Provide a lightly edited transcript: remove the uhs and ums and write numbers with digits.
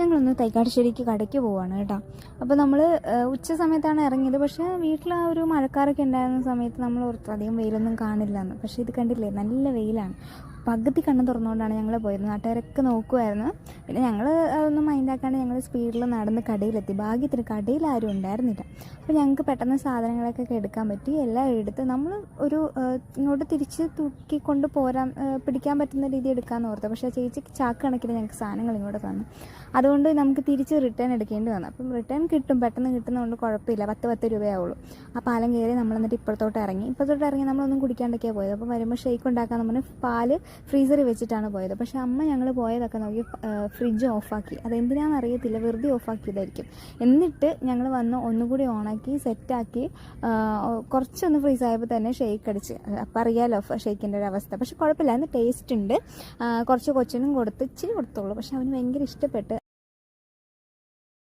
ഞങ്ങളൊന്ന് തൈക്കാട്ടുശ്ശേരിക്ക് കടയ്ക്ക് പോവാണ് കേട്ടോ. അപ്പോൾ നമ്മൾ ഉച്ച സമയത്താണ് ഇറങ്ങിയത്. പക്ഷേ വീട്ടിൽ ആ ഒരു മഴക്കാരൊക്കെ ഉണ്ടായിരുന്ന സമയത്ത് നമ്മൾ ഓർത്തു അധികം വെയിലൊന്നും കാണില്ല എന്ന്. പക്ഷേ ഇത് കണ്ടില്ലേ, നല്ല വെയിലാണ്. പകുതി കണ്ണ് തുറന്നുകൊണ്ടാണ് ഞങ്ങൾ പോയത്. നാട്ടുകാരൊക്കെ നോക്കുമായിരുന്നു. പിന്നെ ഞങ്ങൾ അതൊന്നും മൈൻഡാക്കാണ്ട് ഞങ്ങൾ സ്പീഡിൽ നടന്ന് കടയിലെത്തി. ഭാഗ്യത്തിന് കടയിൽ ആരും ഉണ്ടായിരുന്നില്ല. അപ്പോൾ ഞങ്ങൾക്ക് പെട്ടെന്ന് സാധനങ്ങളൊക്കെ എടുക്കാൻ പറ്റി. എല്ലാം എടുത്ത് നമ്മൾ ഒരു ഇങ്ങോട്ട് തിരിച്ച് തൂക്കിക്കൊണ്ട് പിടിക്കാൻ പറ്റുന്ന രീതി എടുക്കാമെന്ന് ഓർത്തു. പക്ഷേ ചേച്ചി ചാക്ക് കണക്കിന് ഞങ്ങൾക്ക് സാധനങ്ങൾ ഇങ്ങോട്ട് തന്നു. അതുകൊണ്ട് നമുക്ക് തിരിച്ച് റിട്ടേൺ എടുക്കേണ്ടി വന്നു. അപ്പം റിട്ടേൺ കിട്ടും, പെട്ടെന്ന് കിട്ടുന്നതുകൊണ്ട് കുഴപ്പമില്ല. 10 രൂപയാവുള്ളൂ. ആ പാലം കയറി നമ്മൾ എന്നിട്ട് ഇപ്പുറത്തോട്ട് ഇറങ്ങി നമ്മളൊന്നും കുടിക്കാണ്ടൊക്കെയാണ് പോയത്. അപ്പോൾ വരുമ്പോൾ ഷെയ്ക്ക് ഉണ്ടാക്കാൻ പറഞ്ഞ് പാല് ഫ്രീസറിൽ വെച്ചിട്ടാണ് പോയത്. പക്ഷേ അമ്മ ഞങ്ങൾ പോയതൊക്കെ നോക്കി ഫ്രിഡ്ജ് ഓഫാക്കി. അതെന്തിനാണെന്ന് അറിയത്തില്ല, വെറുതെ ഓഫാക്കിയതായിരിക്കും. എന്നിട്ട് ഞങ്ങൾ വന്ന് ഒന്നുകൂടി ഓണാക്കി സെറ്റാക്കി കുറച്ചൊന്ന് ഫ്രീസ് ആയപ്പോൾ തന്നെ ഷെയ്ക്ക് അടിച്ച്. അപ്പം അറിയാമല്ലോ ഷെയ്ക്കിൻ്റെ ഒരു അവസ്ഥ. പക്ഷെ കുഴപ്പമില്ല, അതിന് ടേസ്റ്റ് ഉണ്ട്. കുറച്ച് കൊച്ചിനും കൊടുത്ത് ഇച്ചിരി കൊടുത്തോളൂ. പക്ഷെ അവന് ഭയങ്കര ഇഷ്ടപ്പെട്ട്.